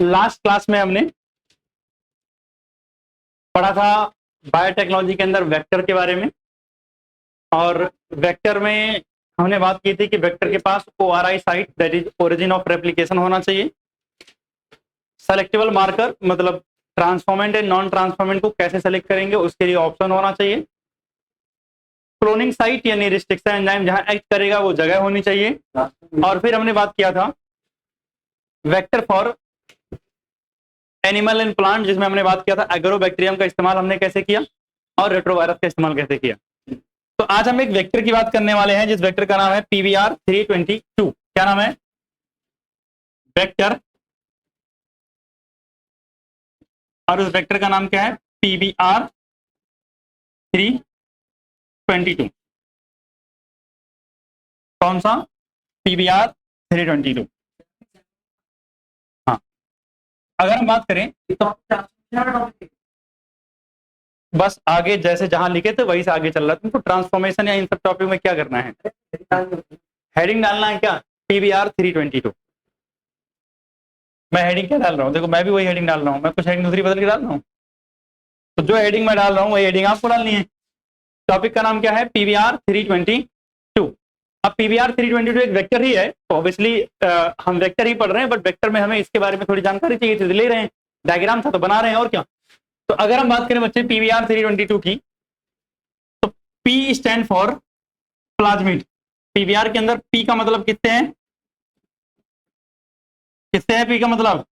Last class में हमने पढ़ा था बायोटेक्नोलॉजी के अंदर वेक्टर के बारे में, और वेक्टर में हमने बात की थी कि वेक्टर के पास ORI site that is origin of replication होना चाहिए। सेलेक्टेबल मार्कर मतलब ट्रांसफॉर्मेंट एंड नॉन ट्रांसफॉर्मेंट को कैसे सेलेक्ट करेंगे उसके लिए ऑप्शन होना चाहिए। क्लोनिंग साइट यानी रिस्ट्रिक्शन एंजाइम जहां एक्ट करेगा वो जगह होनी चाहिए। और फिर हमने बात किया था vector for animal and plant, जिसमें हमने बात किया था एग्रोबैक्टीरियम का इस्तेमाल हमने कैसे किया और रेट्रोवायरस का इस्तेमाल कैसे किया। तो आज हम एक वेक्टर की बात करने वाले हैं जिस वेक्टर का नाम है PBR 322। क्या नाम है? वेक्टर। और उस वेक्टर का नाम क्या है? PBR 322। कौन सा? PBR 322। हाँ, अगर हम बात करें तो बस आगे जैसे जहां लिखे थे वही से आगे चल रहा है। तुमको ट्रांसफॉर्मेशन या इन सब टॉपिक में क्या करना है? हेडिंग डालना है क्या? PBR 322। मैं हेडिंग क्या डाल रहा हूँ? देखो मैं भी वही हेडिंग डाल रहा हूँ, मैं कुछ हेडिंग दूसरी बदल के डाल रहा हूँ। तो जो हेडिंग मैं डाल रहा हूँ वही हेडिंग आपको डालनी है। टॉपिक का नाम क्या है? PBR 322। अब PBR 322 एक वेक्टर ही है, तो ऑब्वियसली हम वेक्टर ही पढ़ रहे हैं, बट वेक्टर में हमें इसके बारे में थोड़ी जानकारी चाहिए थी, ले रहे हैं। डायग्राम था तो बना रहे हैं, और क्या। तो अगर हम बात करें बच्चे PBR 322 की, तो P stand for plasmid. PBR के अंदर P का मतलब किससे है? किससे है P का मतलब?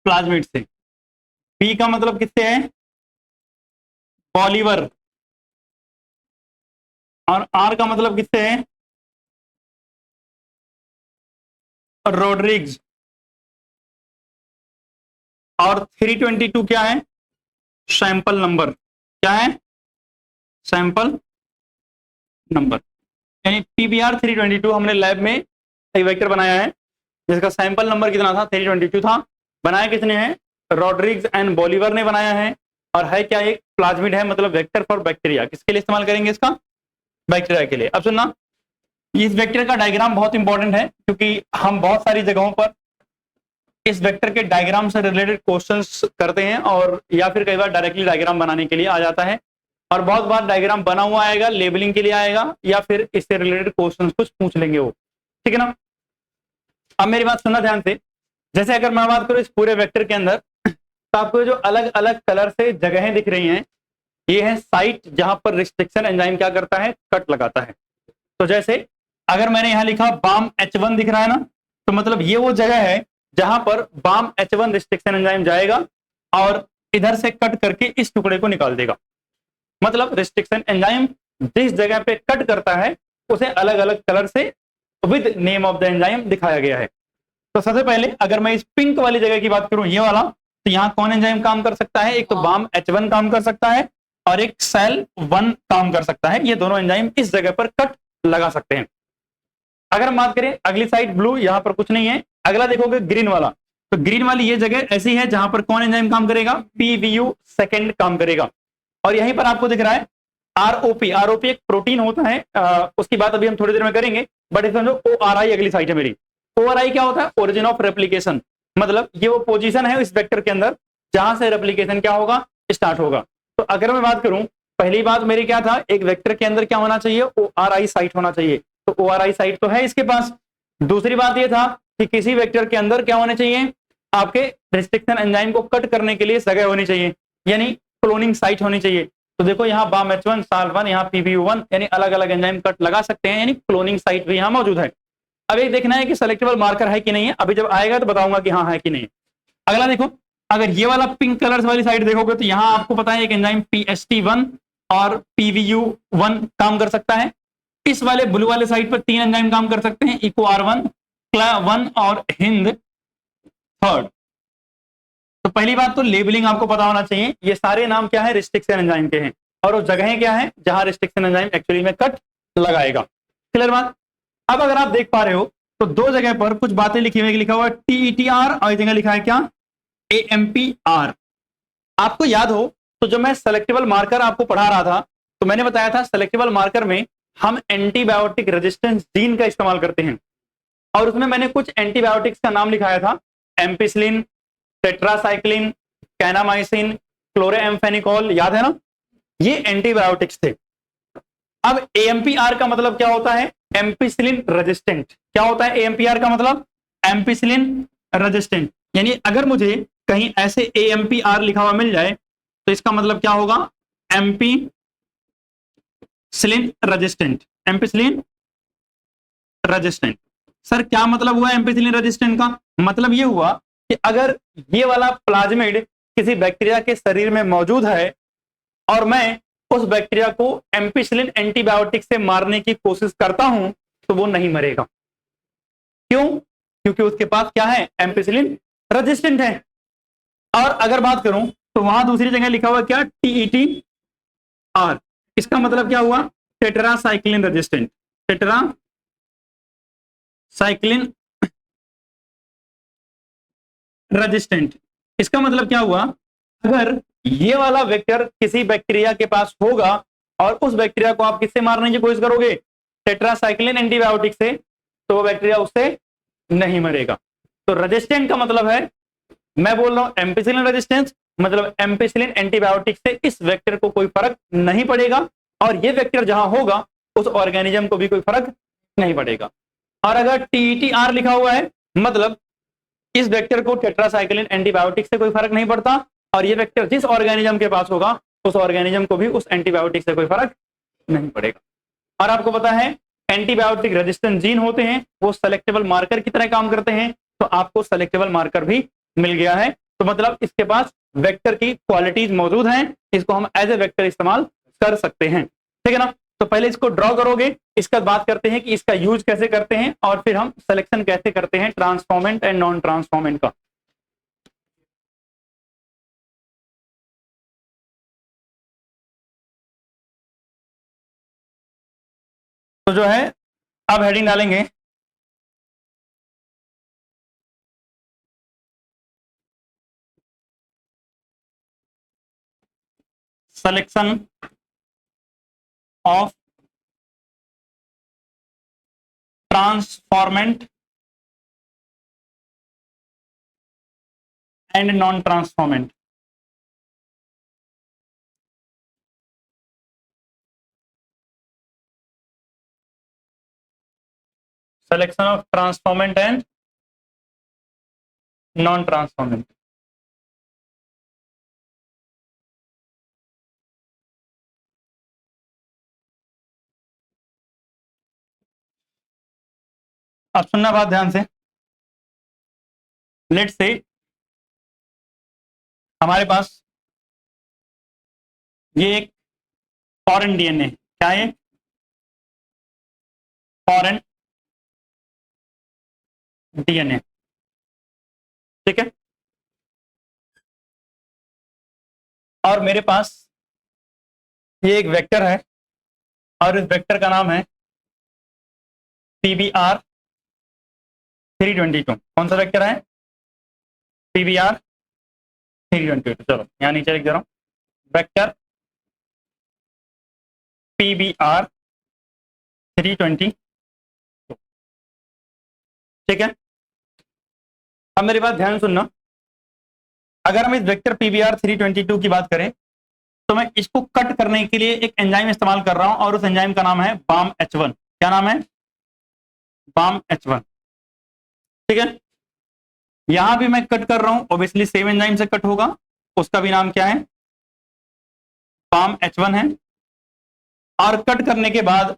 प्लाज्मिड से। P का मतलब किससे है? पॉलीवर। और R का मतलब किससे है? रोड्रिग्स। और 322 क्या है? Sample number. क्या है? Sample number. यानी PBR 322 हमने लैब में एक वेक्टर बनाया है जिसका सैंपल नंबर कितना था? 322 था। बनाया किसने है? रॉड्रिग्स एंड बॉलीवर ने बनाया है। और है क्या? एक प्लाज्मिड है, मतलब वेक्टर फॉर बैक्टीरिया। किसके लिए इस्तेमाल करेंगे इसका? बैक्टीरिया के लिए। अब सुनना, इस वेक्टर का डायग्राम बहुत इंपॉर्टेंट है क्योंकि हम बहुत सारी जगहों पर इस वेक्टर के डायग्राम से रिलेटेड क्वेश्चंस करते हैं, और या फिर कई बार डायरेक्टली डायग्राम बनाने के लिए आ जाता है, और बहुत बार डायग्राम बना हुआ आएगा, लेबलिंग के लिए आएगा, या फिर इससे रिलेटेड क्वेश्चंस कुछ पूछ लेंगे वो। ठीक है ना? अब मेरी बात सुनना ध्यान से। जैसे अगर मैं बात करूं इस पूरे वेक्टर के अंदर, तो आपको जो अलग अलग कलर से जगहें दिख रही हैं, ये है साइट जहां पर रिस्ट्रिक्शन एंजाइम क्या करता है? कट लगाता है। तो जैसे अगर मैंने यहां लिखा बाम H1 दिख रहा है ना, तो मतलब ये वो जगह है जहां पर बाम H1 रिस्ट्रिक्शन एंजाइम जाएगा और इधर से कट करके इस टुकड़े को निकाल देगा। मतलब रिस्ट्रिक्शन एंजाइम जिस जगह पे कट करता है उसे अलग अलग कलर से with name of the enzyme दिखाया गया है। तो सबसे पहले अगर मैं इस पिंक वाली जगह की बात करूं, ये वाला, तो यहाँ कौन एंजाइम काम कर सकता है? एक तो बाम H1 काम कर सकता है और एक सेल 1 काम कर सकता है। ये दोनों एंजाइम इस जगह पर कट लगा सकते हैं। अगर हम बात करें अगली साइड ब्लू, यहां पर कुछ नहीं है। अगला देखोगे ग्रीन वाला, तो ग्रीन वाली ये जगह ऐसी है जहां पर कौन एंजाइम काम करेगा? PVU सेकंड काम करेगा। और यहीं पर आपको दिख रहा है ROP। ROP एक प्रोटीन होता है, उसकी बात अभी हम थोड़ी देर में करेंगे, बट इस समझो ORI अगली साइड है मेरी। ORI क्या होता है? Origin of replication. मतलब ये वो पोजीशन है इस वेक्टर के अंदर जहां से रेप्लिकेशन क्या होगा? स्टार्ट होगा। तो अगर मैं बात करूं, पहली बात मेरी क्या था? एक वेक्टर के अंदर क्या होना चाहिए? ORI साइट होना चाहिए। तो ORI साइट तो है इसके पास। दूसरी बात ये था कि किसी वेक्टर के अंदर क्या होने चाहिए? आपके रिस्ट्रिक्शन एंजाइम को कट करने के लिए जगह होनी चाहिए, यानी क्लोनिंग साइट होनी चाहिए। तो देखो यहाँ बाम H1, साल 1, यहाँ PVU1, यानी अलग अलग एंजाइम कट लगा सकते हैं, यानी क्लोनिंग साइट भी यहाँ मौजूद है। अब एक देखना है कि सेलेक्टेबल मार्कर है कि नहीं है। अभी जब आएगा तो बताऊंगा कि हाँ है कि नहीं। अगला देखो, अगर ये वाला पिंक कलर वाली साइड देखोगे तो यहाँ आपको पता है एक एंजाइम PST1 और PVU1 काम कर सकता है। इस वाले ब्लू वाले साइड पर 3 एंजाइम काम कर सकते हैं, EcoR1, CLA1 और हिंद थर्ड। तो पहली बात तो लेबलिंग आपको पता होना चाहिए। ये सारे नाम क्या है? रिस्ट्रिक्शन एंजाइम के हैं, और वो जगहें क्या है जहां रिस्ट्रिक्शन एंजाइम एक्चुअली में कट लगाएगा। क्लियर बात? अब अगर आप देख पा रहे हो तो दो जगह पर कुछ बातें लिखी हुई, लिखा हुआ है TETR और एक जगह लिखा है क्या? AMPR। आपको याद हो तो जब मैं सेलेक्टेबल मार्कर आपको पढ़ा रहा था तो मैंने बताया था सेलेक्टेबल मार्कर में हम एंटीबायोटिक रेजिस्टेंस जीन का इस्तेमाल करते हैं, और उसमें मैंने कुछ एंटीबायोटिक्स का नाम लिखाया था, एम्पिसिलिन, टेट्रासाइक्लिन, कैनामाइसिन, क्लोरेम्फेनिकोल, याद है ना, ये एंटीबायोटिक्स थे। अब एएमपीआर का मतलब क्या होता है? Ampicillin resistant. क्या होता है एएमपीआर का मतलब? Ampicillin resistant. यानी अगर मुझे कहीं ऐसे एएमपीआर लिखा हुआ मिल जाए तो इसका मतलब क्या होगा? Ampicillin resistant. Ampicillin resistant. Sir क्या मतलब हुआ एम्पिसिलिन रेजिस्टेंट का? मतलब ये हुआ कि अगर ये वाला प्लाज्मिड किसी बैक्टीरिया के शरीर में मौजूद है और मैं उस बैक्टीरिया को एम्पिसिलिन एंटीबायोटिक से मारने की कोशिश करता हूं तो वो नहीं मरेगा। क्यों? क्योंकि उसके पास क्या है? एम्पिसिलिन रेजिस्टेंट है। और अगर बात करूं तो वहां दूसरी जगह लिखा हुआ क्या? TET R. इसका मतलब क्या हुआ? Tetracycline resistant. Tetracycline resistant. इसका मतलब क्या हुआ? अगर ये वाला वेक्टर किसी बैक्टीरिया के पास होगा और उस बैक्टीरिया को आप किससे मारने की कोशिश करोगे? टेट्रासाइक्लिन एंटीबायोटिक से, तो वो बैक्टीरिया उससे नहीं मरेगा। तो रेजिस्टेंट का मतलब है, मैं बोल रहा हूं एम्पिसिलिन रेजिस्टेंस, मतलब एम्पिसिलिन एंटीबायोटिक से इस वेक्टर को कोई फर्क नहीं पड़ेगा और ये वेक्टर जहां होगा उस ऑर्गेनिज्म को भी कोई फर्क नहीं पड़ेगा। और अगर टीईटीआर लिखा हुआ है मतलब इस वेक्टर को टेट्रासाइक्लिन एंटीबायोटिक से कोई फर्क नहीं पड़ता और ये वेक्टर जिस ऑर्गेनिज्म के पास होगा उस ऑर्गेनिज्म को भी उस एंटीबायोटिक से कोई फर्क नहीं पड़ेगा। और आपको पता है एंटीबायोटिक रेजिस्टेंट जीन होते हैं, वो सेलेक्टेबल मार्कर की तरह काम करते हैं, तो आपको सेलेक्टेबल मार्कर भी मिल गया है। तो मतलब इसके पास वेक्टर की क्वालिटीज मौजूद हैं, इसको हम एज ए वेक्टर इस्तेमाल कर सकते हैं। ठीक है ना? तो पहले इसको ड्रॉ करोगे, इसका बात करते हैं कि इसका यूज कैसे करते हैं और फिर हम सिलेक्शन कैसे करते हैं ट्रांसफॉर्मेंट एंड नॉन ट्रांसफॉर्मेंट का। तो जो है अब हेडिंग डालेंगे selection of transformant and non transformant. Selection of transformant and non transformant. अब सुनना बात ध्यान से। लेट से हमारे पास ये एक फॉरेन डीएनए, क्या है? Foreign DNA. ठीक है? और मेरे पास ये एक वेक्टर है और इस वेक्टर का नाम है PBR 322। कौन सा वेक्टर है? PBR 322। चलो यहां नीचे लिख दे रहा हूं, वेक्टर PBR 322। ठीक है? अब मेरी बात ध्यान सुनना। अगर हम इस वेक्टर PBR 322 की बात करें तो मैं इसको कट करने के लिए एक एंजाइम इस्तेमाल कर रहा हूं और उस एंजाइम का नाम है BAM-H1। क्या नाम है? BAM-H1। ठीक है? यहां भी मैं कट कर रहा हूं, ऑब्वियसली सेम एंजाइम से कट होगा, उसका भी नाम क्या है? BAM-H1 है। और कट करने के बाद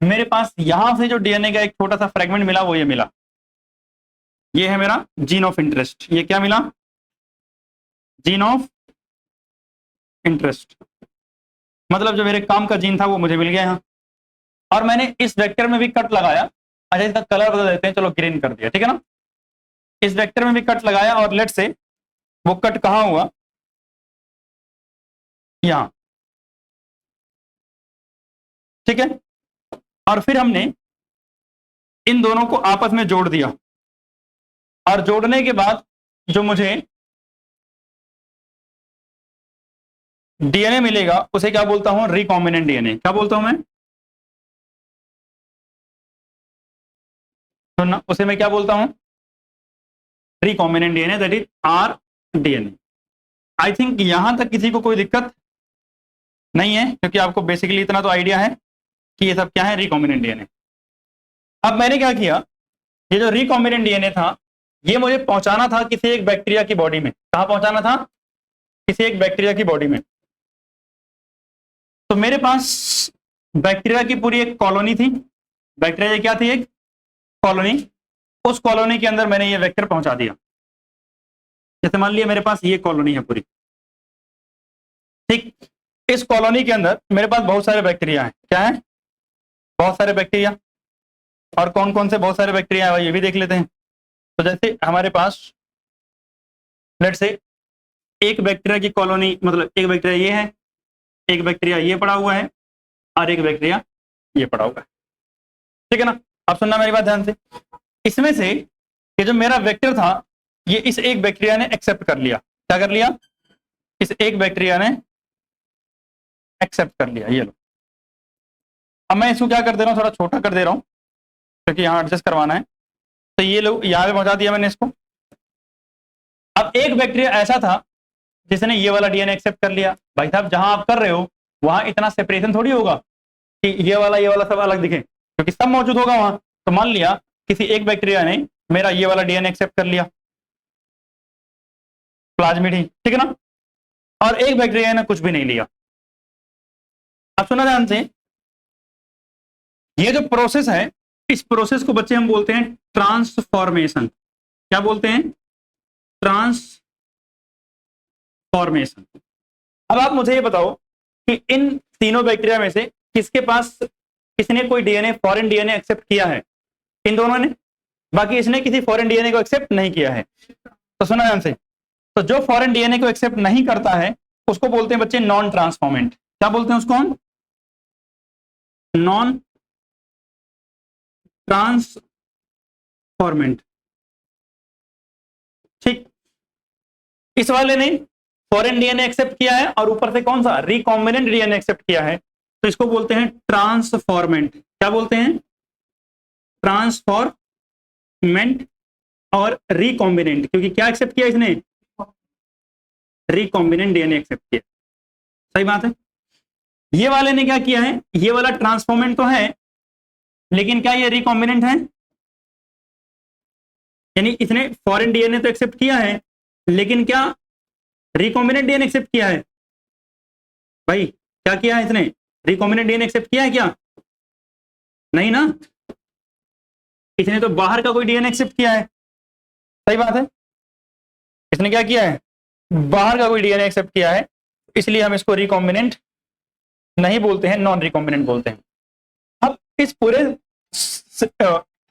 मेरे पास यहां से जो डीएनए का एक छोटा सा फ्रेगमेंट मिला वो ये मिला, ये है मेरा जीन ऑफ इंटरेस्ट। ये क्या मिला? Gene of interest. मतलब जो मेरे काम का जीन था वो मुझे मिल गया यहां। और मैंने इस वेक्टर में भी कट लगाया। अच्छा इसका कलर बदल देते हैं, चलो ग्रीन कर दिया। ठीक है ना? इस वेक्टर में भी कट लगाया और लेट से वो कट कहां हुआ? यहां। ठीक है? और फिर हमने इन दोनों को आपस में जोड़ दिया और जोड़ने के बाद जो मुझे डीएनए मिलेगा उसे क्या बोलता हूं? Recombinant DNA. क्या बोलता हूं मैं? सुनना, उसे मैं क्या बोलता हूं? Recombinant DNA, that is R DNA. I think यहां तक किसी को कोई दिक्कत नहीं है, क्योंकि आपको बेसिकली इतना तो आइडिया है कि ये सब क्या है, रिकॉम्बिनेंट डीएनए। अब मैंने क्या किया, ये जो रिकॉम्बिनेंट डीएनए था ये मुझे पहुंचाना था किसी एक बैक्टीरिया की बॉडी में। कहां पहुंचाना था? किसी एक बैक्टीरिया की बॉडी में। तो मेरे पास बैक्टीरिया की पूरी एक कॉलोनी थी। बैक्टीरिया क्या थी? एक कॉलोनी। उस कॉलोनी के अंदर मैंने ये वेक्टर पहुंचा दिया। जैसे मान लिया मेरे पास ये कॉलोनी है पूरी, ठीक। इस कॉलोनी के अंदर मेरे पास बहुत सारे बैक्टीरिया हैं। क्या है? बहुत सारे बैक्टीरिया। और कौन कौन से बहुत सारे बैक्टीरिया है ये भी देख लेते हैं। तो जैसे हमारे पास लेट से एक बैक्टीरिया की कॉलोनी, मतलब एक बैक्टीरिया ये है, एक बैक्टीरिया ये पड़ा हुआ है, और एक बैक्टीरिया ये पड़ा हुआ है, ठीक है ना। अब सुनना मेरी बात ध्यान से। इसमें से ये जो मेरा वेक्टर था ये इस एक बैक्टीरिया ने एक्सेप्ट कर लिया। क्या कर लिया? इस एक बैक्टीरिया ने एक्सेप्ट कर लिया। ये लो, अब मैं इसको क्या कर दे रहा हूँ, थोड़ा छोटा कर दे रहा हूँ क्योंकि यहाँ एडजस्ट करवाना है। तो ये लो, यहाँ पे पहुंचा दिया मैंने इसको। अब एक बैक्टीरिया ऐसा था जिसने ये वाला डीएनए एक्सेप्ट कर लिया। भाई साहब जहां आप कर रहे हो वहां इतना सेपरेशन थोड़ी होगा कि ये वाला सब अलग दिखे, क्योंकि सब मौजूद होगा वहां। तो मान लिया किसी एक बैक्टीरिया ने मेरा ये वाला डीएनए एक्सेप्ट कर लिया, प्लाज्मिड, ठीक है ना, और एक बैक्टीरिया ने कुछ भी नहीं लिया। अब सुना ध्यान से, ये जो प्रोसेस है इस प्रोसेस को बच्चे हम बोलते हैं ट्रांसफॉर्मेशन। क्या बोलते हैं? ट्रांसफॉर्मेशन। अब आप मुझे ये बताओ कि इन तीनों बैक्टीरिया में से किसके पास, किसने कोई डीएनए, फॉरेन डीएनए एक्सेप्ट किया है? इन दोनों ने। बाकी इसने किसी फॉरेन डीएनए को एक्सेप्ट नहीं किया है। तो सुना ध्यान से, तो जो फॉरेन डीएनए को एक्सेप्ट नहीं करता है उसको बोलते हैं बच्चे नॉन ट्रांसफॉर्मेंट। क्या बोलते हैं उसको हम? नॉन ट्रांसफॉर्मेंट, ठीक। इस वाले ने फॉरेन डीएनए एक्सेप्ट किया है और ऊपर से कौन सा, रिकॉम्बिनेंट डीएनए एक्सेप्ट किया है, तो इसको बोलते हैं ट्रांसफॉर्मेंट। क्या बोलते हैं? ट्रांसफॉर्मेंट और रिकॉम्बिनेंट, क्योंकि क्या एक्सेप्ट किया इसने? रिकॉम्बिनेंट डीएनए एक्सेप्ट किया। सही बात है। ये वाले ने क्या किया है, ये वाला ट्रांसफॉर्मेंट तो है लेकिन क्या ये रिकॉम्बिनेंट है? यानी इसने फॉरेन डीएनए तो एक्सेप्ट किया है लेकिन क्या रिकॉम्बिनेंट डीएनए एक्सेप्ट किया है? भाई क्या किया है इसने? रिकॉम्बिनेंट डीएनए एक्सेप्ट किया है क्या? नहीं ना, इसने तो बाहर का कोई डीएनए एक्सेप्ट किया है। सही बात है, इसने क्या किया है? बाहर का कोई डीएनए एक्सेप्ट किया है, इसलिए हम इसको रिकॉम्बिनेंट नहीं बोलते हैं, नॉन रिकॉम्बिनेंट बोलते हैं। अब इस पूरे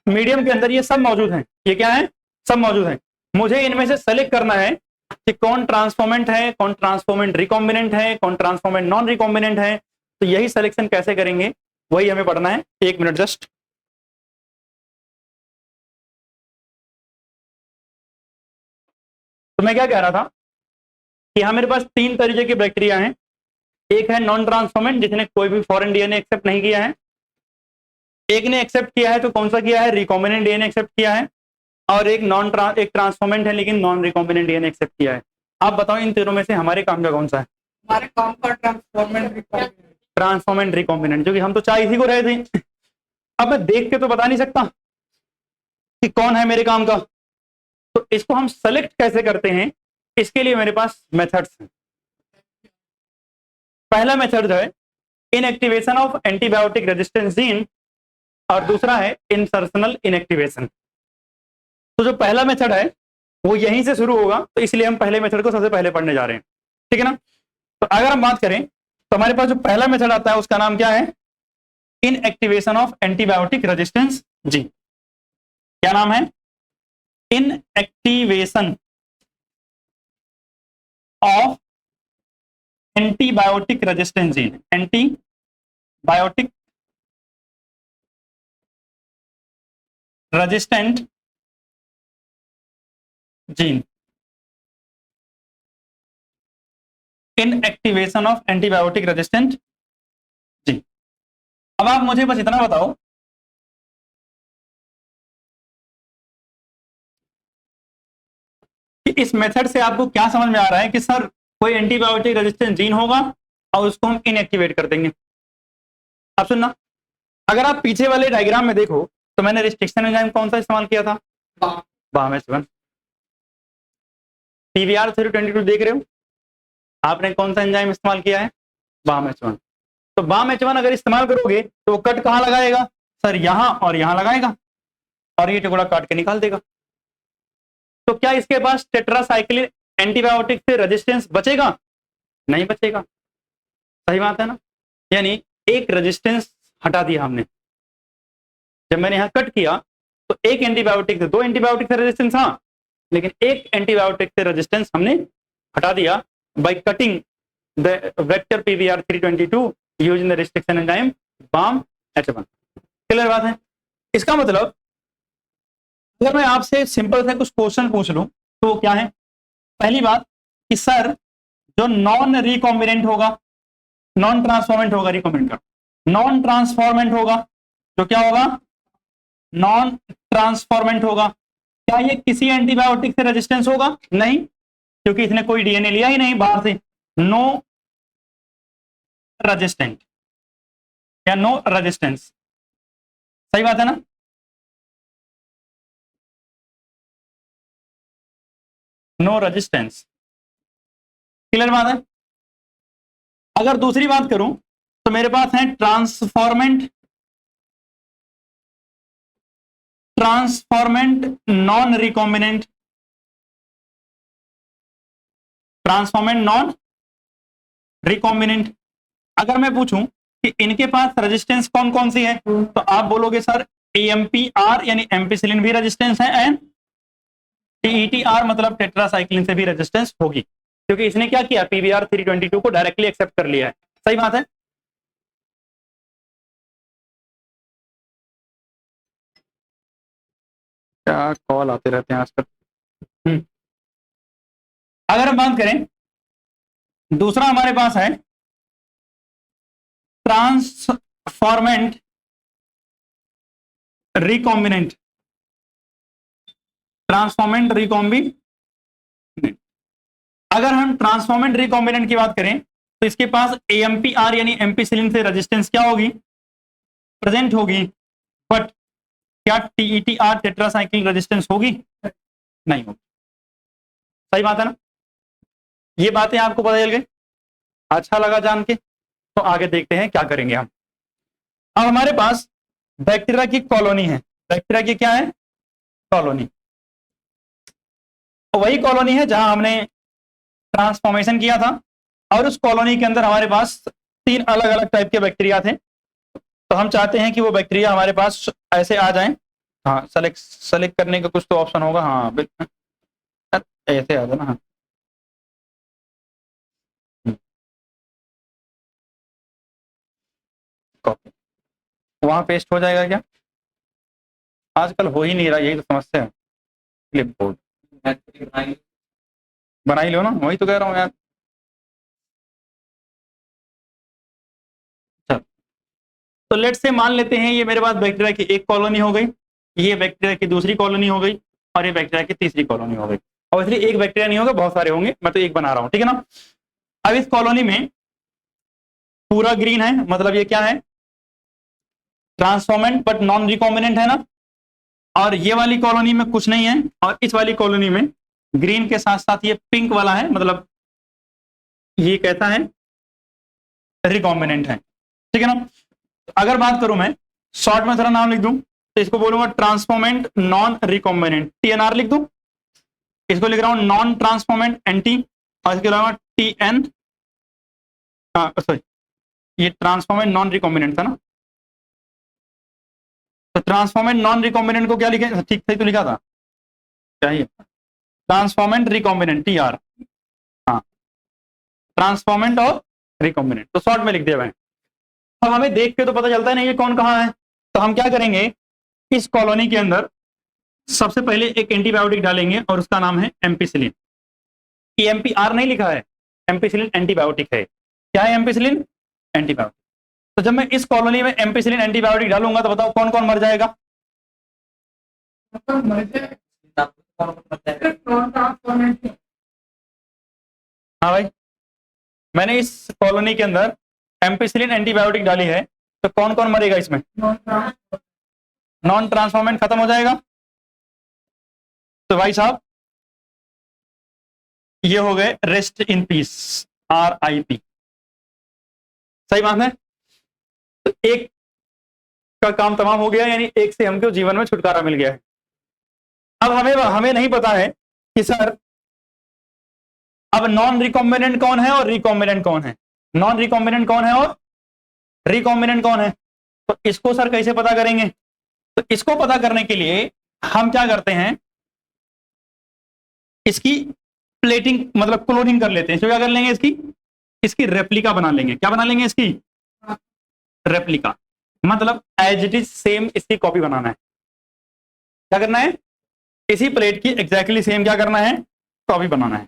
मीडियम के अंदर ये सब मौजूद हैं। ये क्या है? सब मौजूद हैं। मुझे इनमें से सेलेक्ट करना है कि कौन ट्रांसफॉर्मेंट है, कौन ट्रांसफॉर्मेंट रिकॉम्बिनेंट है, कौन ट्रांसफॉर्मेंट नॉन रिकॉम्बिनेंट है। तो यही सिलेक्शन कैसे करेंगे वही हमें पढ़ना है। एक मिनट जस्ट। तो मैं क्या कह रहा था कि हाँ मेरे पास तीन तरीके के बैक्टीरिया हैं। एक है नॉन ट्रांसफॉर्मेंट जिसने कोई भी फॉरेन डीएनए एक्सेप्ट नहीं किया है, एक ने एक्सेप्ट किया है तो कौन सा किया है, रिकॉम्बिनेंट डीएनए एक्सेप्ट किया है, और एक एक ट्रांसफॉर्मेंट है लेकिन नॉन रिकॉम्बिनेंट डीएनए एक्सेप्ट किया है। आप बताओ इन तीनों में से हमारे काम का कौन सा है? हमारे काम का ट्रांसफॉर्मेंट रिकॉम्बिनेंट, क्योंकि हम तो चाह इसी को रहे थे। अब मैं देख के तो बता नहीं सकता कि कौन है मेरे काम का, तो इसको हम सेलेक्ट कैसे करते हैं, इसके लिए मेरे पास मेथड्स हैं। पहला मेथड जो है inactivation of antibiotic resistance gene, और दूसरा है इंसर्शनल इनएक्टिवेशन। तो जो पहला मेथड है वो यहीं से शुरू होगा, तो इसलिए हम पहले मेथड को सबसे पहले पढ़ने जा रहे हैं, ठीक है ना। तो अगर हम बात करें तो हमारे पास जो पहला मेथड आता है उसका नाम क्या है? Inactivation of antibiotic resistance gene. क्या नाम है? Inactivation of antibiotic resistance gene. Antibiotic resistant gene, inactivation of antibiotic resistant gene. अब आप मुझे बस इतना बताओ इस मेथड से आपको क्या समझ में आ रहा है कि सर कोई एंटीबायोटिक रेजिस्टेंस जीन होगा और उसको हम इनएक्टिवेट कर देंगे। अब सुनना, अगर आप पीछे वाले डायग्राम में देखो तो मैंने रिस्ट्रिक्शन एंजाइम कौन सा इस्तेमाल किया था? BAM-H1। PBR 322 देख रहे हो, आपने कौन सा एंजाइम इस्तेमाल किया है? BAM-H1। तो BAM-H1 अगर इस्तेमाल करोगे तो कट कहां लगाएगा? सर यहां और यहां लगाएगा और ये टुकड़ा काट के निकाल देगा। तो क्या इसके पास टेट्रासाइक्लिन एंटीबायोटिक से रेजिस्टेंस बचेगा? नहीं बचेगा। सही बात है ना? यानी एक रेजिस्टेंस हटा दिया हमने। जब मैंने यहां कट किया तो एक एंटीबायोटिक से, दो एंटीबायोटिक से रेजिस्टेंस, हाँ, लेकिन एक एंटीबायोटिक से रेजिस्टेंस हमने हटा दिया by cutting the vector PBR 322 using the restriction enzyme BAM-H1। Clear बात है? इसका मतलब अगर मैं आपसे सिंपल से कुछ क्वेश्चन पूछ लूं तो क्या है? पहली बात कि सर जो नॉन रिकॉम्बिनेंट होगा, नॉन ट्रांसफॉर्मेंट होगा, रिकॉम्बिनेंट का नॉन ट्रांसफॉर्मेंट होगा, तो क्या होगा? नॉन ट्रांसफॉर्मेंट होगा। क्या ये किसी एंटीबायोटिक से रेजिस्टेंस होगा? नहीं, क्योंकि इसने कोई DNA लिया ही नहीं बाहर से। नो रेजिस्टेंट या नो रेजिस्टेंस। सही बात है ना? No resistance. क्लियर बात है? अगर दूसरी बात करूं तो मेरे पास है transformant non recombinant, transformant non recombinant. अगर मैं पूछूं कि इनके पास रेजिस्टेंस कौन कौन सी है तो आप बोलोगे सर AMPR यानी एम्पिसिलिन भी रेजिस्टेंस है एंड TETR मतलब टेट्रासाइक्लिन से भी रेजिस्टेंस होगी, क्योंकि इसने क्या किया? PBR 322 को डायरेक्टली एक्सेप्ट कर लिया है। सही बात है? क्या कॉल आते रहते हैं आजकल। अगर हम बात करें, दूसरा हमारे पास है ट्रांसफॉर्मेंट रिकॉम्बिनेंट, ट्रांसफॉर्मेंट रिकॉम्बिनेंट। अगर हम ट्रांसफॉर्मेंट रिकॉम्बिनेंट की बात करें तो इसके पास AMPR यानी एम्पिसिलिन से रेजिस्टेंस क्या होगी? प्रेजेंट होगी। बट क्या TETR टेट्रासाइक्लिन रेजिस्टेंस होगी? नहीं होगी। सही बात है ना? ये बातें आपको पता चल गई? अच्छा लगा जान के? तो आगे देखते हैं क्या करेंगे हम। अब हमारे पास बैक्टीरिया की कॉलोनी है। बैक्टीरिया की क्या है? कॉलोनी। वही कॉलोनी है जहां हमने ट्रांसफॉर्मेशन किया था और उस कॉलोनी के अंदर हमारे पास 3 अलग अलग टाइप के बैक्टीरिया थे। तो हम चाहते हैं कि वो बैक्टीरिया हमारे पास ऐसे आ जाएं। हाँ, सेलेक्ट करने का कुछ तो ऑप्शन होगा। हाँ बिल्कुल, ऐसे आ जाए ना। हाँ, कॉपी वहां पेस्ट हो जाएगा क्या? आजकल हो ही नहीं रहा, यही तो समस्या है। क्लिप बोर्ड बना ही लो ना, वही तो कह रहा हूँ यार। चल, तो लेट से मान लेते हैं ये मेरे पास बैक्टीरिया की एक कॉलोनी हो गई, ये बैक्टीरिया की दूसरी कॉलोनी हो गई और ये बैक्टीरिया की तीसरी कॉलोनी हो गई। और इसलिए एक बैक्टीरिया नहीं होगा, बहुत सारे होंगे, मैं तो एक बना रहा हूँ, ठीक है ना? अब इस कॉलोनी में पूरा ग्रीन है, मतलब ये क्या है? ट्रांसफॉर्मेंट बट नॉन रिकॉम्बिनेंट है ना? और ये वाली कॉलोनी में कुछ नहीं है और इस वाली कॉलोनी में ग्रीन के साथ साथ ये पिंक वाला है, मतलब ये कहता है रिकॉम्बिनेंट है, ठीक है ना? अगर बात करूं मैं, शॉर्ट में थोड़ा नाम लिख दूं तो इसको बोलूंगा ट्रांसफॉर्मेंट नॉन रिकॉम्बिनेंट, TNR लिख दूं। इसको लिख रहा हूं नॉन ट्रांसफॉर्मेंट एंटी, और इसके अलावा TN, सॉरी ये ट्रांसफॉर्मेंट नॉन रिकॉम्बिनेंट था ना? तो ट्रांसफॉर्मेंट नॉन रिकॉम्बिनेंट को क्या लिखे? ठीक सही तो लिखा था, चाहिए ट्रांसफॉर्मेंट रिकॉम्बिनेंट TR। हाँ, ट्रांसफॉर्मेंट और रिकॉम्बिनेंट, तो शॉर्ट में लिख दिया मैंने। अब हमें देख के तो पता चलता है नहीं ये कौन कहाँ है, तो हम क्या करेंगे, इस कॉलोनी के अंदर सबसे पहले एक एंटीबायोटिक डालेंगे और उसका नाम है एम्पिसिलिन। AMPR नहीं लिखा है, एम्पिसिलिन एंटीबायोटिक है। क्या है एम्पिसिलिन? एंटीबायोटिक। तो जब मैं इस कॉलोनी में एम्पिसिलिन एंटीबायोटिक डालूंगा तो बताओ कौन कौन मर जाएगा? हाँ भाई, मैंने इस कॉलोनी के अंदर एम्पिसिलिन एंटीबायोटिक डाली है, तो कौन कौन मरेगा इसमें? नॉन ट्रांसफॉर्मेंट खत्म हो जाएगा। तो भाई साहब ये हो गए रेस्ट इन पीस, RIP। सही बात है। तो एक का काम तमाम हो गया, यानी एक से हमको जीवन में छुटकारा मिल गया है। अब हमें नहीं पता है कि सर अब नॉन रिकॉम्बिनेंट कौन है और रिकॉम्बिनेंट कौन है, नॉन रिकॉम्बिनेंट कौन है और रिकॉम्बिनेंट कौन है। तो इसको सर कैसे पता करेंगे? तो इसको पता करने के लिए हम क्या करते हैं, इसकी प्लेटिंग मतलब क्लोनिंग कर लेते हैं। तो क्या कर लेंगे, इसकी रेप्लिका बना लेंगे। क्या बना लेंगे? इसकी रेप्लिका, मतलब एज इट इज सेम इसकी कॉपी बनाना है। क्या करना है? इसी प्लेट की एग्जैक्टली सेम क्या करना है? कॉपी बनाना है।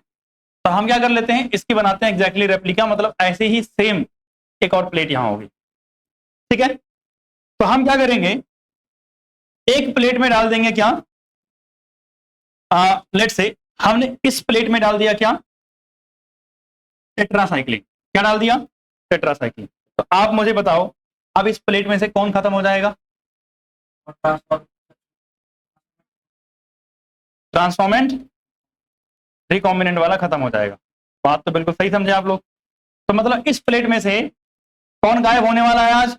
तो हम क्या कर लेते हैं, इसकी बनाते हैं एग्जैक्टली रेप्लिका, मतलब ऐसे ही सेम एक और प्लेट यहां होगी। ठीक है, तो हम क्या करेंगे, एक प्लेट में डाल देंगे क्या, लेट्स से हमने इस प्लेट में डाल दिया क्या, टेट्रासाइक्लिन। क्या डाल दिया? टेट्रासाइक्लिन। तो आप मुझे बताओ अब इस प्लेट में से कौन खत्म हो जाएगा? ट्रांसफॉर्मेंट रिकॉम्बिनेंट वाला खत्म हो जाएगा। बात तो बिल्कुल सही समझे आप लोग। तो मतलब इस प्लेट में से कौन गायब होने वाला है आज?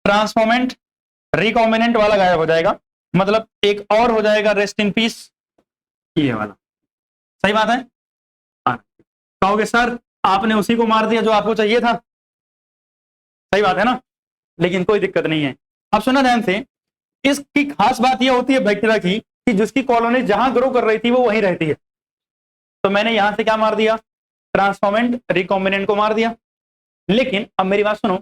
ट्रांसफॉर्मेंट रिकॉम्बिनेंट वाला गायब हो जाएगा, मतलब एक और हो जाएगा रेस्ट इन पीस, ये वाला। सही बात है। कहोगे सर आपने उसी को मार दिया जो आपको चाहिए था। सही बात है ना, लेकिन कोई दिक्कत नहीं है। अब सुना ध्यान से, इसकी खास बात यह होती है बैक्टीरिया की कि जिसकी कॉलोनी जहां ग्रो कर रही थी वो वहीं रहती है। तो मैंने यहां से क्या मार दिया? ट्रांसफॉर्मेंट रिकॉम्बिनेंट को मार दिया। लेकिन अब मेरी बात सुनो,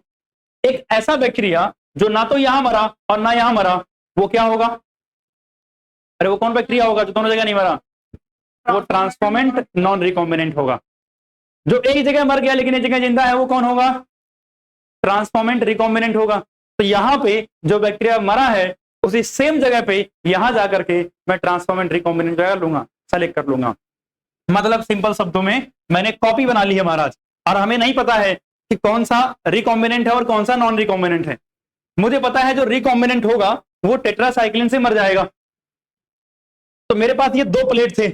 एक ऐसा बैक्टीरिया जो ना तो यहां मरा और ना यहां मरा, वो क्या होगा? अरे वो कौन बैक्टीरिया होगा जो दोनों जगह नहीं मरा? वो ट्रांसफॉर्मेंट नॉन रिकॉम्बिनेंट होगा। जो एक जगह मर गया लेकिन एक जगह जिंदा है, वो कौन होगा? ट्रांसफॉर्मेंट रिकॉम्बिनेंट होगा। तो यहां पे जो बैक्टीरिया मरा है उसी सेम जगह पे यहां जाकर के मैं ट्रांसफॉर्मेंट रिकॉम्बिनेंट जगह लूंगा, सेलेक्ट कर लूंगा। मतलब सिंपल शब्दों में मैंने कॉपी बना ली है महाराज, और हमें नहीं पता है कि कौन सा रिकॉम्बिनेंट है और कौन सा नॉन रिकॉम्बिनेंट है। मुझे पता है जो रिकॉम्बिनेंट होगा वो टेट्रासाइक्लिन से मर जाएगा। तो मेरे पास ये दो प्लेट थे,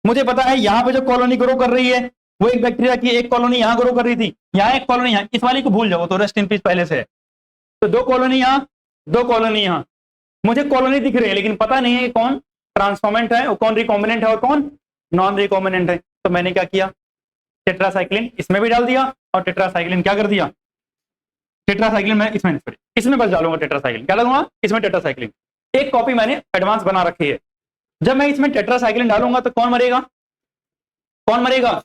मुझे पता है यहां पे जो कॉलोनी ग्रो कर रही है वो एक बैक्टीरिया की एक कॉलोनी यहां ग्रो कर रही थी, यहां एक कॉलोनी, यहां इस वाली को भूल जाओ, तो रेस्ट इन पीस पहले से है। तो दो कॉलोनी यहां, दो कॉलोनी यहां, मुझे कॉलोनी दिख रही है लेकिन पता नहीं है कौन ट्रांसफॉर्मेंट है और कौन रिकॉम्बिनेंट है और कौन नॉन रिकॉम्बिनेंट है। तो मैंने क्या किया, टेट्रासाइक्लिन इसमें भी डाल दिया और टेट्रासाइक्लिन क्या कर दिया, टेट्रासाइक्लिन मैं इसमें बस डालूंगा टेट्रासाइक्लिन। क्या डालूंगा इसमें? टेट्रासाइक्लिन। एक कॉपी मैंने एडवांस बना रखी है। जब मैं इसमें टेट्रासाइक्लिन डालूंगा तो कौन मरेगा? कौन मरेगा?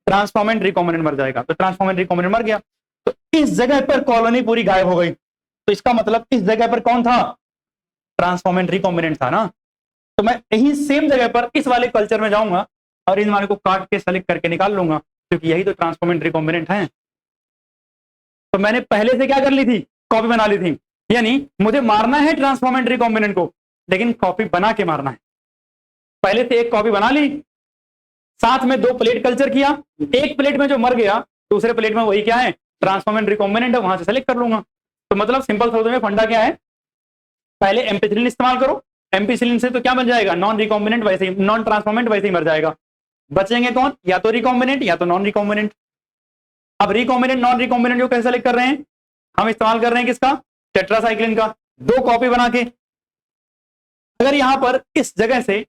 ट्रांसफॉर्मेंट रिकॉम्बिनेंट मर जाएगा। तो ट्रांसफॉर्मेंट रिकॉम्बिनेंट मर गया, तो इस जगह पर कॉलोनी पूरी गायब हो गई। तो इसका मतलब इस जगह पर कौन था? ट्रांसफॉर्मेंट रिकॉम्बिनेंट था ना। तो मैं यही सेम जगह पर इस वाले कल्चर में जाऊंगा और इन वाले को काट के सेलेक्ट करके निकाल लूंगा, क्योंकि यही तो ट्रांसफॉर्मेंट रिकॉम्बिनेंट है। तो मैंने पहले से क्या कर ली थी, कॉपी बना ली थी। यानी मुझे मारना है ट्रांसफॉर्मेंट रिकॉम्बिनेंट को, लेकिन कॉपी बना के मारना है। पहले से एक कॉपी बना ली, साथ में दो प्लेट कल्चर किया, एक प्लेट में जो मर गया दूसरे प्लेट में वही क्या है, ट्रांसफॉर्मेंट रिकॉम्बिनेंट है, वहां से सेलेक्ट कर लूंगा। तो मतलब सिंपल शब्दों में फंडा क्या है, पहले एम्पिसिलिन इस्तेमाल करो, एम्पिसिलिन से तो क्या बन जाएगा, नॉन रिकॉम्बिनेंट, वैसे ही नॉन ट्रांसफॉर्मेंट वैसे ही मर जाएगा। बचेंगे कौन, या तो रिकॉम्बिनेंट या तो नॉन रिकॉम्बिनेंट। अब रिकॉम्बिनेंट नॉन रिकॉम्बिनेंट को कैसे सेलेक्ट कर रहे हैं, हम इस्तेमाल कर रहे हैं किसका, टेट्रासाइक्लिन का। दो कॉपी बना के, अगर यहां पर इस जगह से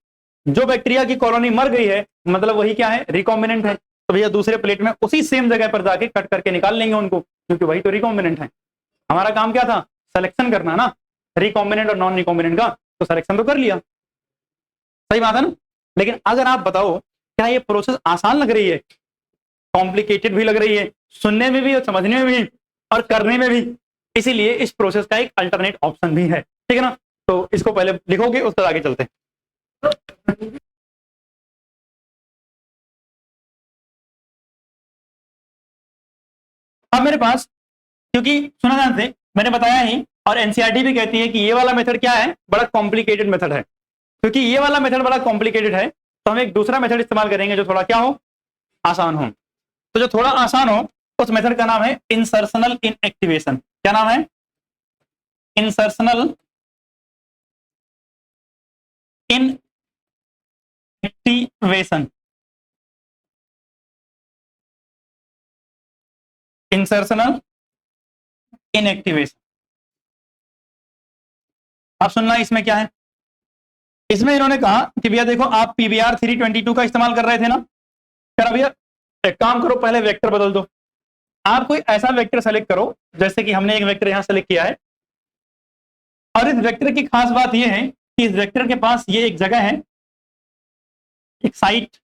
जो बैक्टीरिया की कॉलोनी मर गई है मतलब वही क्या है, रिकॉम्बिनेंट है, तो भैया दूसरे प्लेट में उसी सेम जगह पर जाके कट करके निकाल लेंगे उनको, क्योंकि वही तो रिकॉम्बिनेंट है। हमारा काम क्या था, सिलेक्शन करना ना, रिकॉम्बिनेंट और नॉन रिकॉम्बिनेंट का, तो सिलेक्शन तो कर लिया। सही बात है ना। लेकिन अगर आप बताओ क्या ये प्रोसेस आसान लग रही है, कॉम्प्लिकेटेड भी लग रही है, सुनने में भी और समझने में भी और करने में भी। इसीलिए इस प्रोसेस का एक अल्टरनेट ऑप्शन भी है, ठीक है ना। तो इसको पहले लिखोगे, उसके आगे चलते हैं। अब मेरे पास, क्योंकि सुना ध्यान से, मैंने बताया ही और एनसीईआरटी भी कहती है कि ये वाला मेथड क्या है, बड़ा कॉम्प्लिकेटेड मेथड है। क्योंकि ये वाला मेथड बड़ा कॉम्प्लिकेटेड है तो हम एक दूसरा मेथड इस्तेमाल करेंगे जो थोड़ा क्या हो, आसान हो। तो जो थोड़ा आसान हो उस मेथड का नाम है इंसर्शनल इनएक्टिवेशन। क्या नाम है? Insertional inactivation. Insertional inactivation. अब सुनना इसमें क्या है। इसमें इन्होंने कहा कि भैया देखो आप पीबीआर 322 का इस्तेमाल कर रहे थे ना, क्या भैया एक काम करो, पहले वेक्टर बदल दो। आप कोई ऐसा वेक्टर सेलेक्ट करो, जैसे कि हमने एक वेक्टर यहां सेलेक्ट किया है, और इस वेक्टर की खास बात यह है कि इस वेक्टर के पास ये एक जगह है, एक साइट,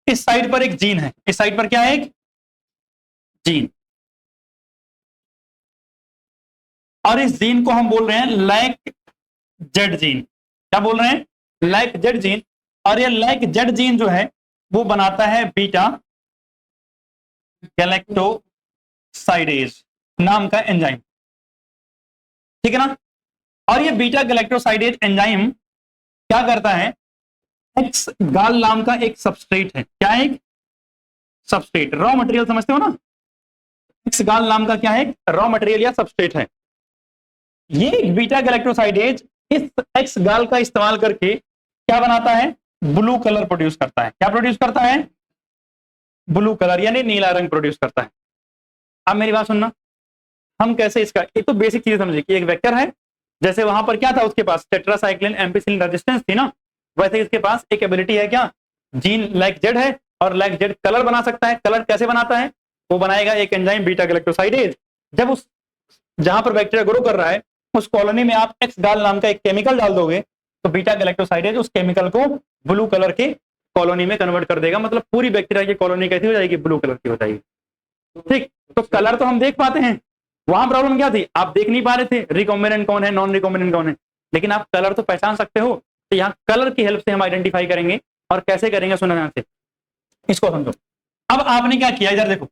इस साइड पर एक जीन है। इस साइड पर क्या है? एक जीन। और इस जीन को हम बोल रहे हैं लैक जेड जीन। क्या बोल रहे हैं? Lac Z gene. और ये लैक जेड जीन जो है वो बनाता है बीटा गैलेक्टोसाइडेज नाम का एंजाइम। ठीक है ना? और ये बीटा गैलेक्टोसाइडेज एंजाइम क्या करता है? एक्स गाल नाम का एक सबस्ट्रेट है। क्या है? एक सबस्ट्रेट, रॉ मटेरियल समझते हो ना? एक्स गाल नाम का क्या है? रॉ मटेरियल या सबस्ट्रेट है। ये बीटा गैलेक्टोसाइडेज इस एक्स गाल का इस्तेमाल करके क्या बनाता है? ब्लू कलर प्रोड्यूस करता है। क्या प्रोड्यूस करता है? ब्लू कलर यानी नीला रंग प्रोड्यूस करता है। अब मेरी बात सुनना, हम कैसे इसका, एक तो बेसिक चीज समझिए कि एक वेक्टर है, जैसे वहां पर क्या था उसके पास टेट्रासाइक्लिन एम्पिसिलिन रेजिस्टेंस थी ना, वैसे इसके पास एक एबिलिटी है क्या? जीन लाइक जेड है, और लाइक जेड कलर बना सकता है। कलर कैसे बनाता है? वो बनाएगा एक एंजाइम बीटा गैलेक्टोसाइडेज। जब उस जहां पर बैक्टीरिया ग्रो कर रहा है उस कॉलोनी में आप एक्स गाल नाम का एक केमिकल डाल दोगे, तो बीटा गैलेक्टोसाइडेज उस केमिकल को ब्लू कलर के कॉलोनी में कन्वर्ट कर देगा। मतलब पूरी बैक्टीरिया की कॉलोनी कैसी हो जाएगी? ब्लू कलर की हो जाएगी। ठीक, तो कलर तो हम देख पाते हैं, वहां प्रॉब्लम क्या थी? आप देख नहीं पा रहे थे रिकॉम्बिनेंट कौन है, नॉन रिकॉम्बिनेंट कौन है, लेकिन आप कलर तो पहचान सकते हो। तो यहाँ कलर की हेल्प से हम आइडेंटिफाई करेंगे। और कैसे करेंगे? सुना ध्यान से, इसको समझो। अब आपने क्या किया, इधर देखो,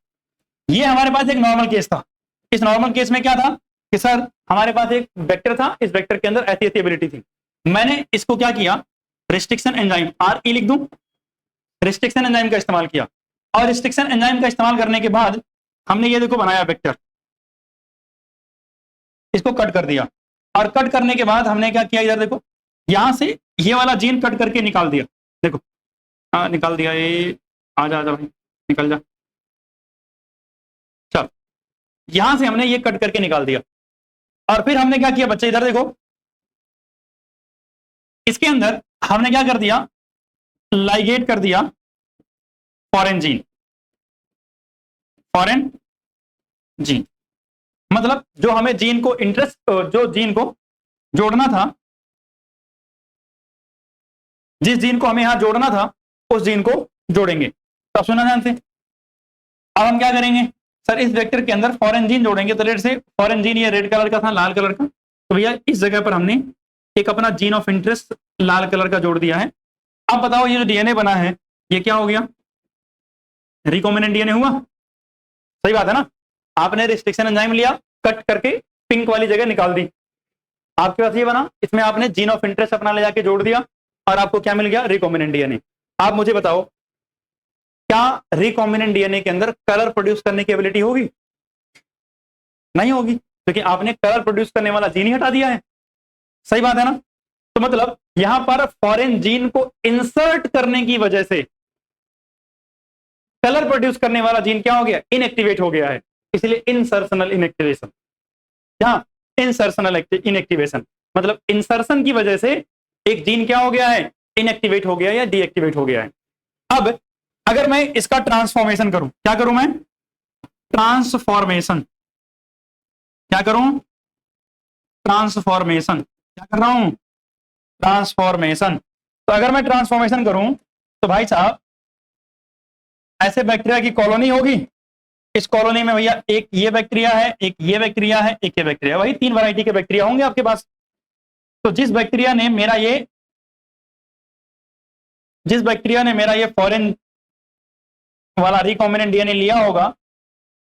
ये हमारे पास एक नॉर्मल केस था। इस नॉर्मल केस में क्या था कि सर हमारे पास एक वेक्टर था, इस वेक्टर के अंदर ऐसी ऐसी एबिलिटी थी। मैंने इसको क्या किया? रिस्ट्रिक्शन एंजाइम RE लिख दूं, रिस्ट्रिक्शन एंजाइम का इस्तेमाल किया। और रिस्ट्रिक्शन एंजाइम का इस्तेमाल करने के बाद हमने ये देखो बनाया वेक्टर, इसको कट कर दिया। और कट करने के बाद हमने क्या किया? इधर देखो, यहां से ये वाला जीन कट करके निकाल दिया। देखो, हाँ निकाल दिया। ये आजा आजा भाई, निकल जा। चल, यहां से हमने ये कट करके निकाल दिया। और फिर हमने क्या किया बच्चे? इधर देखो, इसके अंदर हमने क्या कर दिया? लाइगेट कर दिया फॉरेन जीन। फॉरेन जीन मतलब जो हमें जीन को इंटरेस्ट, जो जीन को जोड़ना था, जिस जीन को हमें यहां जोड़ना था उस जीन को जोड़ेंगे। तो सुना ध्यान से, अब हम क्या करेंगे? सर इस वेक्टर के अंदर फॉरेन जीन जोड़ेंगे। तो लेट से फॉरेन जीन ये रेड कलर का था, लाल कलर का, तो भैया इस जगह पर हमने एक अपना gene of interest Lal colour का जोड़ दिया है। अब बताओ ये जो डीएनए बना है ये क्या हो गया? रिकॉम्बिनेंट डीएनए हुआ। सही बात है ना? आपने रिस्ट्रिक्शन एंजाइम लिया, कट करके पिंक वाली जगह निकाल दी, आपके पास ये बना। इसमें आपने जीन ऑफ इंटरेस्ट अपना ले जाके जोड़ दिया और आपको क्या मिल गया? Recombinant DNA. आप मुझे बताओ, क्या रिकॉम्बिनेंट डीएनए के अंदर कलर प्रोड्यूस करने की एबिलिटी होगी? नहीं होगी, क्योंकि आपने कलर प्रोड्यूस करने वाला जीन ही हटा दिया है। सही बात है ना? तो मतलब यहां पर फॉरेन जीन को इंसर्ट करने की वजह से कलर प्रोड्यूस करने वाला जीन क्या हो गया? इनएक्टिवेट हो गया है। इसलिए इंसर्शनल इनएक्टिवेशन। क्या? इंसर्शनल इनएक्टिवेशन मतलब इंसर्शन की वजह से एक जीन क्या हो गया है? इनएक्टिवेट हो गया या डीएक्टिवेट हो गया है। अब अगर मैं इसका ट्रांसफॉर्मेशन करूं, क्या करूं मैं? ट्रांसफॉर्मेशन। क्या करूं? ट्रांसफॉर्मेशन। क्या कर रहा हूं? ट्रांसफॉर्मेशन। तो अगर मैं ट्रांसफॉर्मेशन करूं तो भाई साहब ऐसे बैक्टीरिया की कॉलोनी होगी। इस कॉलोनी में भैया एक ये बैक्टीरिया है, एक ये बैक्टीरिया है, एक ये बैक्टीरिया, वही 3 वैरायटी के बैक्टीरिया होंगे आपके पास। तो जिस बैक्टीरिया ने मेरा ये फॉरेन वाला रिकॉम्बिनेंट डीएनए लिया होगा,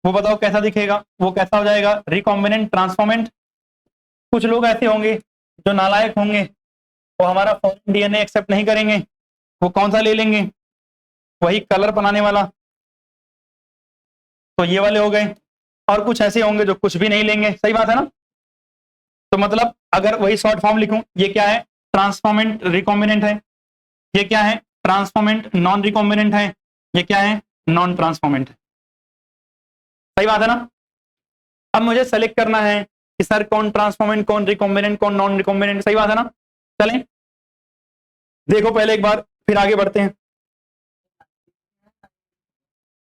वो बताओ कैसा दिखेगा? वो कैसा हो जाएगा? Recombinant transformant. कुछ लोग ऐसे होंगे जो नालायक होंगे, वो हमारा फॉरेन डीएनए एक्सेप्ट नहीं करेंगे, वो कौन सा ले लेंगे, वही कलर बनाने वाला, तो ये वाले हो गए। और कुछ ऐसे होंगे जो कुछ भी नहीं लेंगे, सही बात है ना। तो मतलब अगर वही शॉर्ट फॉर्म लिखूं, ये क्या है, ट्रांसफॉर्मेंट रिकॉम्बिनेंट है, ये क्या है, ट्रांसफॉर्मेंट नॉन रिकॉम्बिनेंट है, ये क्या है, नॉन ट्रांसफॉर्मेंट है, सही बात है ना। अब मुझे सेलेक्ट करना है कि सर कौन ट्रांसफॉर्मेंट, कौन रिकॉम्बिनेंट, कौन नॉन रिकॉम्बिनेंट, सही बात है ना। चलें देखो पहले एक बार, फिर आगे बढ़ते हैं।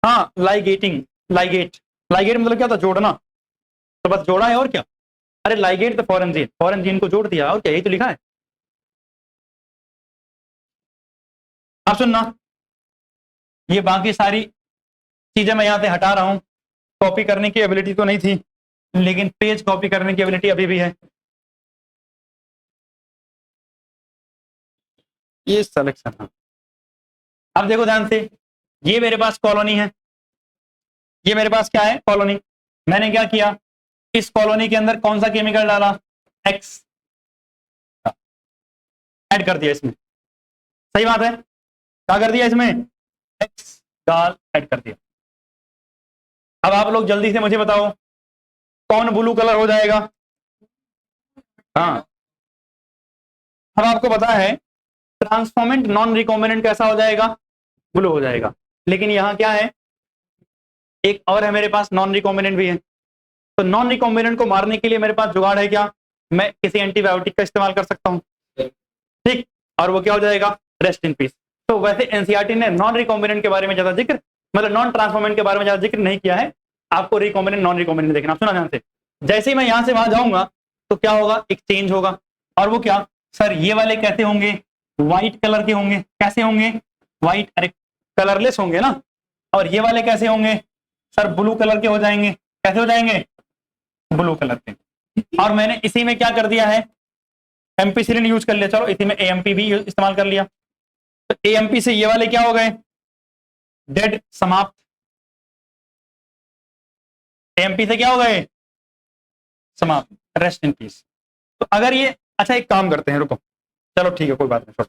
हाँ लाइगेटिंग, लाइगेट, लाइगेट मतलब क्या था, जोड़ना, तो बस जोड़ा है और क्या। अरे लाइगेट तो फॉरेन जीन, फॉरेन जीन को जोड़ दिया और क्या, यही तो लिखा है। अब सुनना, ये बाकी सारी चीजें मैं यहां से हटा रहा हूं, कॉपी करने की एबिलिटी तो नहीं थी, लेकिन पेज कॉपी करने की एबिलिटी अभी भी है। ये सिलेक्शन है। अब देखो ध्यान से, ये मेरे पास कॉलोनी है, ये मेरे पास क्या है, कॉलोनी। मैंने क्या किया, इस कॉलोनी के अंदर कौन सा केमिकल डाला, एक्स ऐड कर दिया इसमें, सही बात है, क्या कर दिया इसमें, एक्स डाल ऐड कर दिया। अब आप लोग जल्दी से मुझे बताओ कौन ब्लू कलर हो जाएगा। हाँ अब आपको पता है ट्रांसफॉर्मेंट नॉन रिकॉम्बिनेंट कैसा हो जाएगा, ब्लू हो जाएगा। लेकिन यहाँ क्या है, एक और है मेरे पास, नॉन रिकॉम्बिनेंट भी है। तो नॉन रिकॉम्बिनेंट को मारने के लिए मेरे पास जुगाड़ है क्या, मैं किसी एंटीबायोटिक का इस्तेमाल कर सकता हूँ, ठीक, और वो क्या हो जाएगा, रेस्ट इन पीस। तो वैसे एनसीईआरटी ने नॉन रिकॉम्बिनेंट के बारे में ज्यादा जिक्र, मतलब नॉन ट्रांसफॉर्मेंट के बारे में ज्यादा जिक्र नहीं किया है, आपको रिकॉम्बिनेंट नॉन रिकॉम्बिनेंट देखना। सुना ध्यान से, जैसे ही मैं यहां से वहां जाऊंगा तो क्या होगा, एक चेंज होगा, और वो क्या, सर ये वाले कैसे होंगे, व्हाइट कलर के होंगे, कैसे होंगे, व्हाइट, अरे कलरलेस होंगे ना। और ये वाले कैसे होंगे, सर ब्लू कलर के हो जाएंगे, कैसे हो जाएंगे, ब्लू कलर के। और मैंने इसी में क्या कर दिया है, एमपीसीलिन यूज कर लिया, चलो इसी में एएमपी भी इस्तेमाल कर लिया। तो एएमपी से ये वाले क्या हो गए, डेड, समाप्त। एएमपी से क्या हो गए, समाप्त, रेस्ट इन पीस। तो अगर ये, अच्छा एक काम करते हैं, रुको, चलो ठीक है कोई बात नहीं,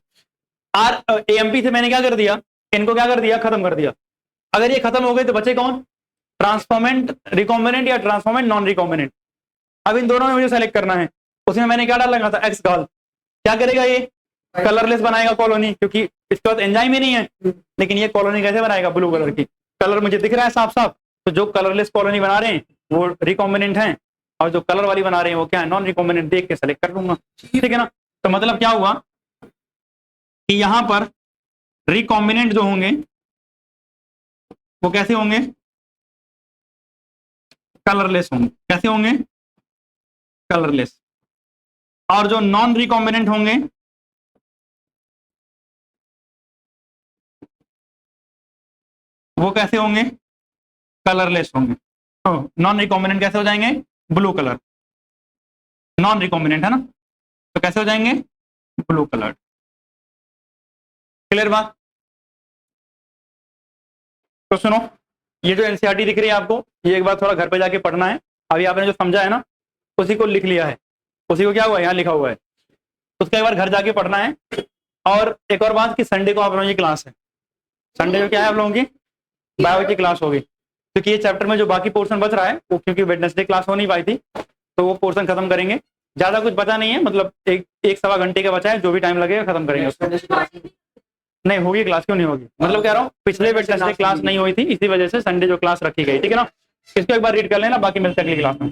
आर एएमपी से मैंने क्या कर दिया, इनको क्या कर दिया, खत्म कर दिया। अगर ये खत्म हो गए तो बचे कौन, ट्रांसफॉर्मेंट रिकॉम्बिनेंट या ट्रांसफॉर्मेंट नॉन रिकॉम्बिनेंट। अब इन दोनों में मुझे सेलेक्ट करना है। उसमें मैंने क्या डाला था, एक्स डाल, क्या करेगा ये, कलरलेस बनाएगा कॉलोनी, क्योंकि इसके पास एंजाइम ही नहीं है। लेकिन ये कॉलोनी कैसे बनाएगा, ब्लू कलर की, कलर मुझे दिख रहा है साफ साफ। तो जो कलरलेस कॉलोनी बना रहे हैं वो रिकॉम्बिनेंट है, और जो कलर वाली बना रहे हैं वो क्या है, नॉन रिकॉम्बिनेंट, देख के सेलेक्ट कर लूंगा, ठीक है ना। तो मतलब क्या हुआ कि यहां पर रिकॉम्बिनेंट जो होंगे वो कैसे होंगे, कलरलेस होंगे, कैसे होंगे, कलरलेस। और जो नॉन रिकॉम्बिनेंट होंगे वो कैसे होंगे, कलरलेस होंगे। तो नॉन रिकॉम्बिनेंट कैसे हो जाएंगे, ब्लू कलर, नॉन रिकॉम्बिनेंट है ना, तो कैसे हो जाएंगे, ब्लू कलर। क्लियर बात। तो सुनो, ये जो एनसीईआरटी दिख रही है आपको, ये एक बार थोड़ा घर पे जाके पढ़ना है। अभी आपने जो समझा है ना उसी को लिख लिया है, उसी को क्या हुआ है, यहाँ लिखा हुआ है, उसका एक बार घर जाके पढ़ना है। और एक और बात कि संडे को आप लोगों की क्लास है, संडे को क्या है आप लोगों की, बायो की क्लास होगी। क्योंकि ये चैप्टर में जो बाकी पोर्शन बच रहा है वो, क्योंकि वेडनेसडे क्लास हो नहीं पाई थी, तो वो पोर्शन खत्म करेंगे। ज्यादा कुछ बचा नहीं है, मतलब एक सवा घंटे का बचा है, जो भी टाइम लगेगा खत्म करेंगे उसको। नहीं होगी क्लास, क्यों नहीं होगी, मतलब कह रहा हूँ पिछले वेडनेसडे क्लास नहीं हुई थी, इसी वजह से संडे जो क्लास रखी गई, ठीक है ना। इसको एक बार रीड कर लेना, बाकी मिलते हैं अगली क्लास में।